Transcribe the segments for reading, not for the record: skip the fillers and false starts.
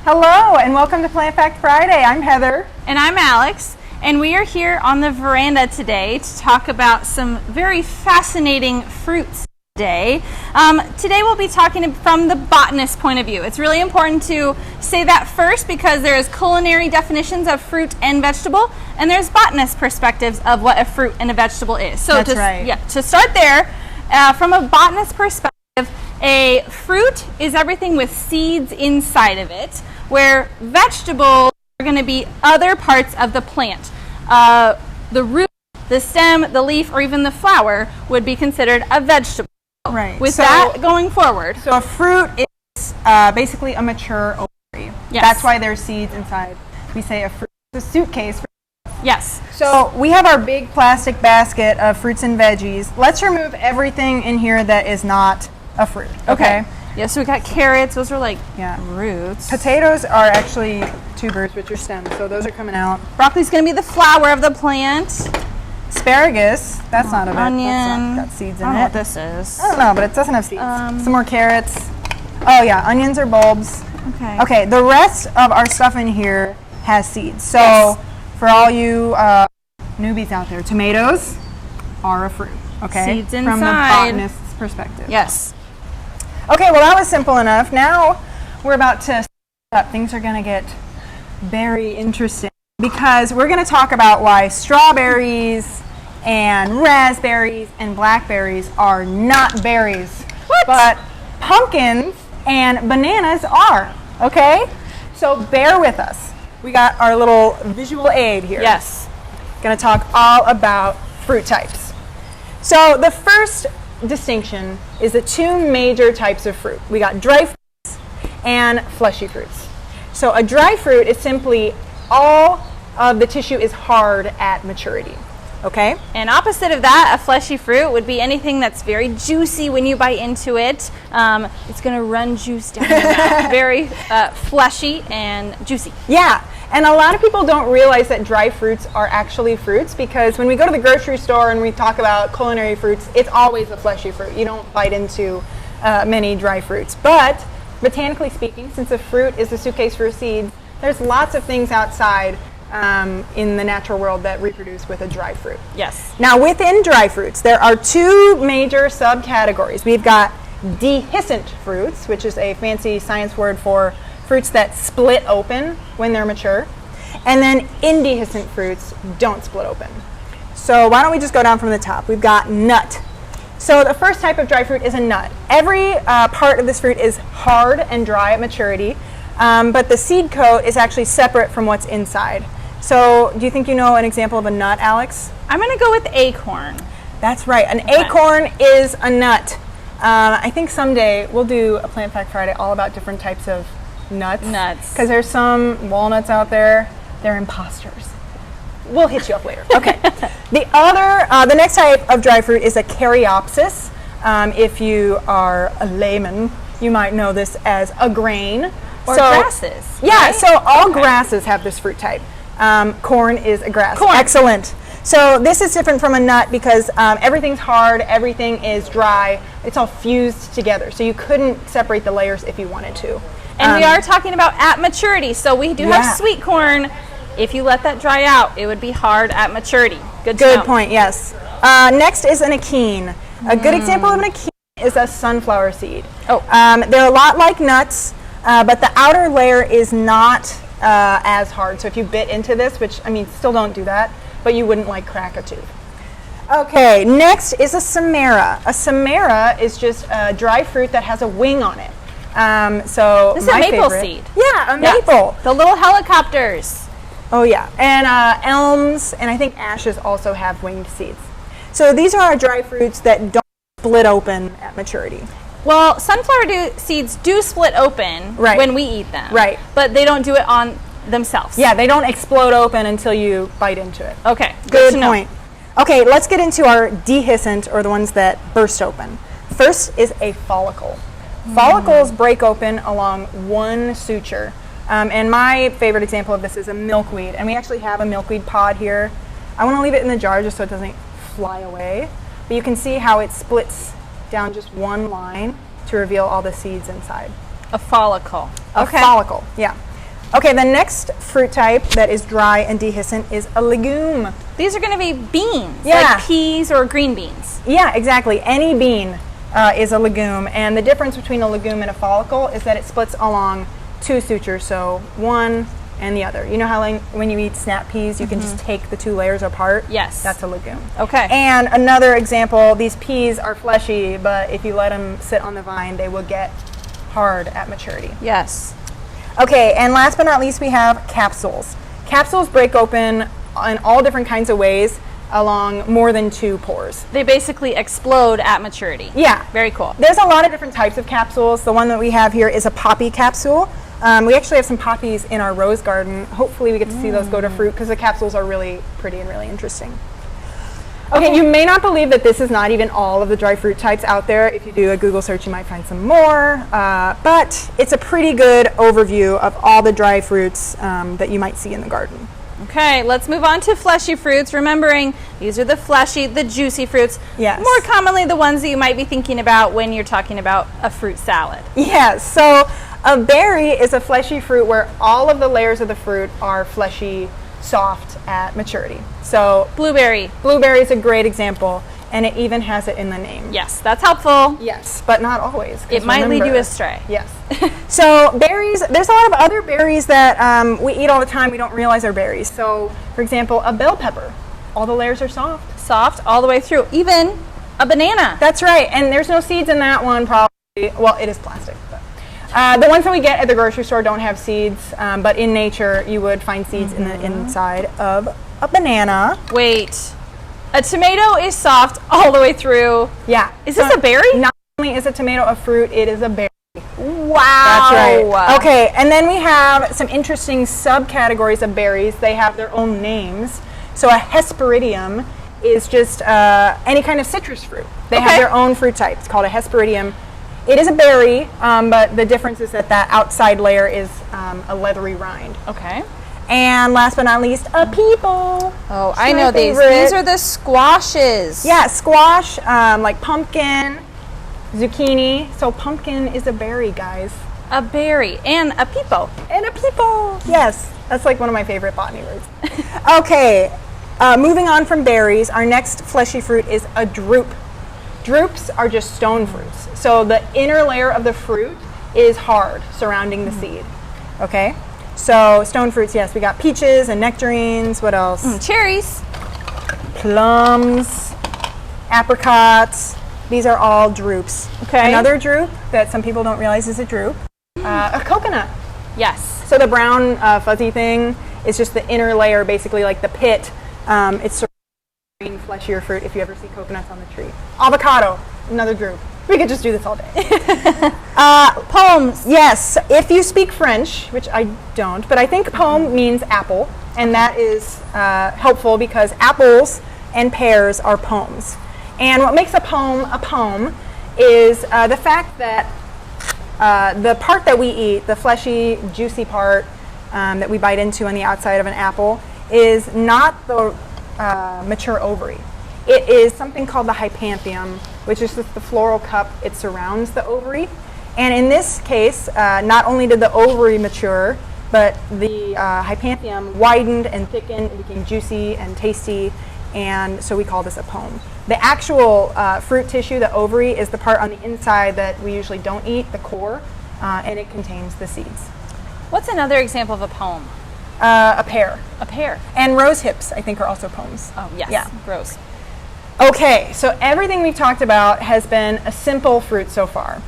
Hello and welcome to Plant Fact Friday. I'm Heather. And I'm Alex. And we are here on the veranda today to talk about some very fascinating fruits today. Today we'll be talking from the botanist point of view. It's really important to say that first because there's culinary definitions of fruit and vegetable, and there's botanist perspectives of what a fruit and a vegetable is. So That's right. Yeah, to start there, from a botanist perspective, a fruit is everything with seeds inside of it, where vegetables are going to be other parts of the plant. The root, the stem, the leaf, or even the flower would be considered a vegetable. Right. With that going forward. So a fruit is basically a mature ovary. Yes. That's why there's seeds inside. We say a fruit is a suitcase. Yes. So we have our big plastic basket of fruits and veggies. Let's remove everything in here that is not a fruit. Okay. Yeah, so we got carrots. Those are like Yeah. roots. Potatoes are actually tubers, which are stems, so those are coming out. Broccoli's going to be the flower of the plant. Asparagus, that's not a veg. Onion. That's not got seeds in I don't know it. what this is. I don't know, but it doesn't have seeds. Some more carrots. Oh yeah, onions are bulbs. Okay. Okay, the rest of our stuff in here has seeds. So Yes. for all you newbies out there, tomatoes are a fruit. Okay. Seeds From the inside. botanist's perspective. Yes. Okay, well that was simple enough. Now we're about to up. Things are going to get very interesting because we're going to talk about why strawberries and raspberries and blackberries are not berries. What? But pumpkins and bananas are. Okay? So bear with us. We got our little visual aid here. Yes. Going to talk all about fruit types. So the first distinction is the two major types of fruit. We got dry fruits and fleshy fruits. So a dry fruit is simply all of the tissue is hard at maturity. Okay? And opposite of that, a fleshy fruit would be anything that's very juicy when you bite into it. It's going to run juice down your mouth. Very fleshy and juicy. Yeah. And a lot of people don't realize that dry fruits are actually fruits because when we go to the grocery store and we talk about culinary fruits, it's always a fleshy fruit. You don't bite into many dry fruits. But botanically speaking, since a fruit is a suitcase for seeds, there's lots of things outside in the natural world that reproduce with a dry fruit. Yes. Now within dry fruits, there are two major subcategories. We've got dehiscent fruits, which is a fancy science word for fruits that split open when they're mature, and then indehiscent fruits don't split open. So why don't we just go down from the top? We've got nut. So the first type of dry fruit is a nut. Every part of this fruit is hard and dry at maturity, but the seed coat is actually separate from what's inside. So do you think you know an example of a nut, Alex? I'm going to go with acorn. That's right. An acorn is a nut. I think someday we'll do a Plant Fact Friday all about different types of nuts. Because there's some walnuts out there. They're imposters. We'll hit you up later. Okay. The next type of dry fruit is a Karyopsis. If you are a layman, you might know this as a grain. Or grasses. Yeah, right? so all grasses have this fruit type. Corn is a grass. Corn. Excellent. So this is different from a nut because everything's hard, everything is dry, it's all fused together. So you couldn't separate the layers if you wanted to. And we are talking about at maturity. So we do have sweet corn. If you let that dry out, it would be hard at maturity. Good point, yes. Next is an achene. A good example of an achene is a sunflower seed. Oh. They're a lot like nuts, but the outer layer is not as hard. So if you bit into this, which, I mean, still don't do that, but you wouldn't like crack a tooth. Okay, next is a Samara. A Samara is just a dry fruit that has a wing on it. So this is a maple seed. Yeah, a maple. The little helicopters. Oh yeah, and elms and I think ashes also have winged seeds. So these are our dry fruits that don't split open at maturity. Well, sunflower seeds do split open when we eat them. Right. But they don't do it on themselves. Yeah, they don't explode open until you bite into it. Okay. Good point. Okay, let's get into our dehiscent, or the ones that burst open. First is a follicle. Follicles break open along one suture. And my favorite example of this is a milkweed. And we actually have a milkweed pod here. I want to leave it in the jar just so it doesn't fly away. But you can see how it splits down just one line to reveal all the seeds inside. A follicle. A follicle, yeah. Okay, the next fruit type that is dry and dehiscent is a legume. These are going to be beans, Yeah. like peas or green beans. Yeah, exactly. Any bean is a legume, and the difference between a legume and a follicle is that it splits along two sutures, so one and the other. You know how when you eat snap peas, you can just take the two layers apart? Yes. That's a legume. Okay. And another example, these peas are fleshy, but if you let them sit on the vine, they will get hard at maturity. Yes. Okay, and last but not least, we have capsules. Capsules break open in all different kinds of ways along more than 2 pores. They basically explode at maturity. Yeah. Very cool. There's a lot of different types of capsules. The one that we have here is a poppy capsule. We actually have some poppies in our rose garden. Hopefully we get to see those go to fruit because the capsules are really pretty and really interesting. Okay, you may not believe that this is not even all of the dry fruit types out there. If you do a Google search, you might find some more. But it's a pretty good overview of all the dry fruits that you might see in the garden. Okay, let's move on to fleshy fruits. Remembering these are the fleshy, the juicy fruits. Yes. More commonly the ones that you might be thinking about when you're talking about a fruit salad. Yes, so a berry is a fleshy fruit where all of the layers of the fruit are fleshy, soft at maturity. So Blueberry. blueberry is a great example, and it even has it in the name. Yes, that's helpful. Yes, but not always. 'Cause It might lead you remember- astray. Yes. So berries, there's a lot of other berries that we eat all the time. We don't realize are berries. So, for example, a bell pepper. All the layers are soft. Soft all the way through. Even a banana. That's right. And there's no seeds in that one probably. Well, it is plastic. But the ones that we get at the grocery store don't have seeds. But in nature, you would find seeds in the inside of a banana. Wait. A tomato is soft all the way through. Yeah. Is this a berry? Not only is a tomato a fruit, it is a berry. Wow. That's right. Okay, and then we have some interesting subcategories of berries. They have their own names. So a Hesperidium is just any kind of citrus fruit. They have their own fruit type. It's called a Hesperidium. It is a berry, but the difference is that outside layer is a leathery rind. Okay. And last but not least, a peepo. Oh, It's I my know these. favorite. These are the squashes. Yeah, squash, like pumpkin, zucchini. So pumpkin is a berry, guys. A berry and a peepo. And a peepo. Yes, that's like one of my favorite botany words. Okay, moving on from berries, our next fleshy fruit is a drupe. Drupes are just stone fruits. So the inner layer of the fruit is hard, surrounding the seed. Okay, so stone fruits, yes, we got peaches and nectarines. What else? Cherries. Plums, apricots. These are all drupes. Okay. Another drupe that some people don't realize is a drupe, a coconut. Yes. So the brown fuzzy thing is just the inner layer, basically like the pit. It's sort of green, fleshier fruit if you ever see coconuts on the tree. Avocado, another drupe. We could just do this all day. Pomes. Yes, if you speak French, which I don't, but I think pomme means apple, and that is helpful because apples and pears are pomes. And what makes a pomme is the fact that the part that we eat, the fleshy, juicy part that we bite into on the outside of an apple, is not the mature ovary. It is something called the hypanthium, which is just the floral cup. It surrounds the ovary. And in this case, not only did the ovary mature, but the hypanthium widened and thickened and became juicy and tasty, and so we call this a pomme. The actual fruit tissue, the ovary, is the part on the inside that we usually don't eat, the core, and it contains the seeds. What's another example of a pome? A pear. A pear. And rose hips, I think, are also pommes. Oh, yes. Yeah. Rose. Okay, so everything we've talked about has been a simple fruit so far.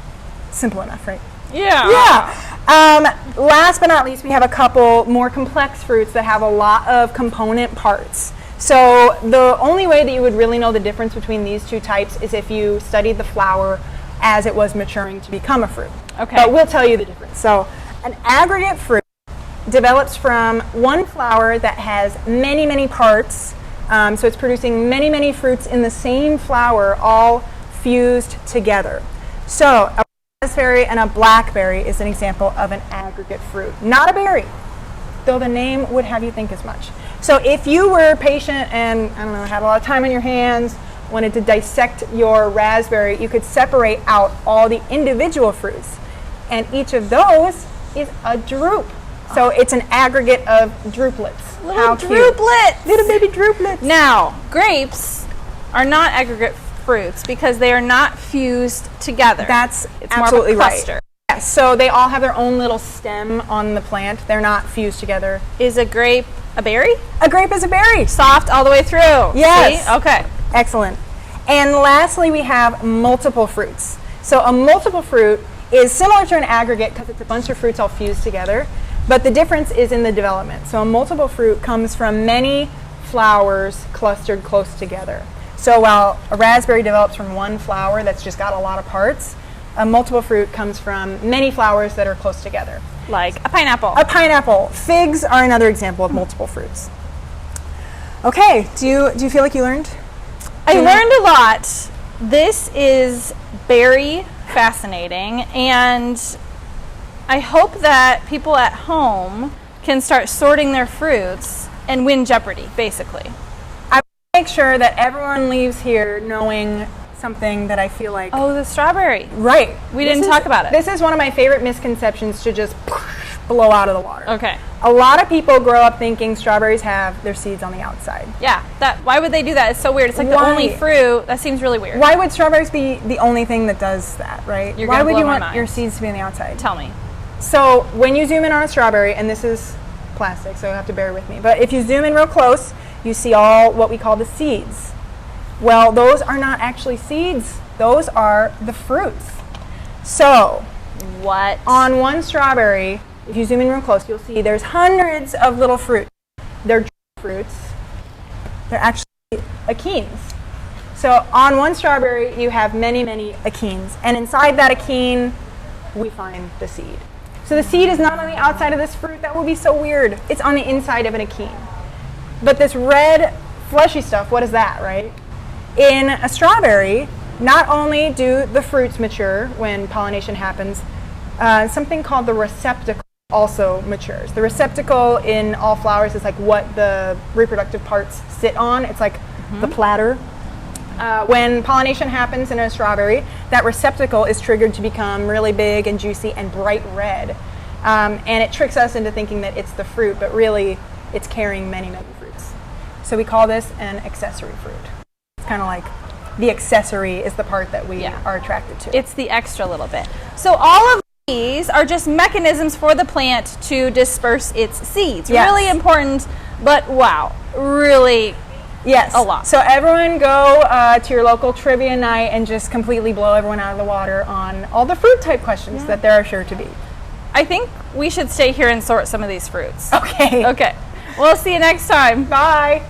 Simple enough, right? Yeah. Yeah. Last but not least, we have a couple more complex fruits that have a lot of component parts. So the only way that you would really know the difference between these two types is if you studied the flower as it was maturing to become a fruit. Okay. But we'll tell you the difference. So an aggregate fruit develops from one flower that has many, many parts. So it's producing many, many fruits in the same flower, all fused together. So a raspberry and a blackberry is an example of an aggregate fruit, not a berry, though the name would have you think as much. So if you were patient and, I don't know, had a lot of time on your hands, wanted to dissect your raspberry, you could separate out all the individual fruits. And each of those is a drupe. So it's an aggregate of drupelets. Little drupelets! Little baby drupelets. Now, grapes are not aggregate fruits because they are not fused together. That's it's absolutely more of a cluster. right. Yes, so they all have their own little stem on the plant. They're not fused together. Is a grape a berry? A grape is a berry. Soft all the way through. Yes. See? Okay. Excellent. And lastly, we have multiple fruits. So a multiple fruit is similar to an aggregate because it's a bunch of fruits all fused together, but the difference is in the development. So a multiple fruit comes from many flowers clustered close together. So while a raspberry develops from one flower that's just got a lot of parts, a multiple fruit comes from many flowers that are close together. Like a pineapple. A pineapple. Figs are another example of multiple fruits. Okay, do you feel like you learned? I learned a lot. This is very fascinating, and I hope that people at home can start sorting their fruits and win Jeopardy, basically. I want to make sure that everyone leaves here knowing something that I feel like... Oh, the strawberry. Right. We didn't talk about it. This is one of my favorite misconceptions to just blow out of the water. Okay. A lot of people grow up thinking strawberries have their seeds on the outside. Yeah. Why would they do that? It's so weird. It's like the only fruit. That seems really weird. Why would strawberries be the only thing that does that, right? Why would you want your seeds to be on the outside? Tell me. So when you zoom in on a strawberry, and this is plastic, so you have to bear with me, but if you zoom in real close, you see all what we call the seeds. Well, those are not actually seeds. Those are the fruits. So, what? On one strawberry, if you zoom in real close, you'll see there's hundreds of little fruits. They're fruits. They're actually achenes. So on one strawberry, you have many, many achenes. And inside that achene, we find the seed. So the seed is not on the outside of this fruit. That would be so weird. It's on the inside of an achene. But this red, fleshy stuff, what is that, right? In a strawberry, not only do the fruits mature when pollination happens, something called the receptacle also matures. The receptacle in all flowers is like what the reproductive parts sit on. It's like the platter. When pollination happens in a strawberry, that receptacle is triggered to become really big and juicy and bright red. And it tricks us into thinking that it's the fruit, but really it's carrying many, many fruits. So we call this an accessory fruit. It's kind of like the accessory is the part that we are attracted to. It's the extra little bit. So all of these are just mechanisms for the plant to disperse its seeds. Yes. Really important, but wow, really a lot. So everyone go to your local trivia night and just completely blow everyone out of the water on all the fruit type questions that there are sure to be. I think we should stay here and sort some of these fruits. Okay. Okay. We'll see you next time. Bye.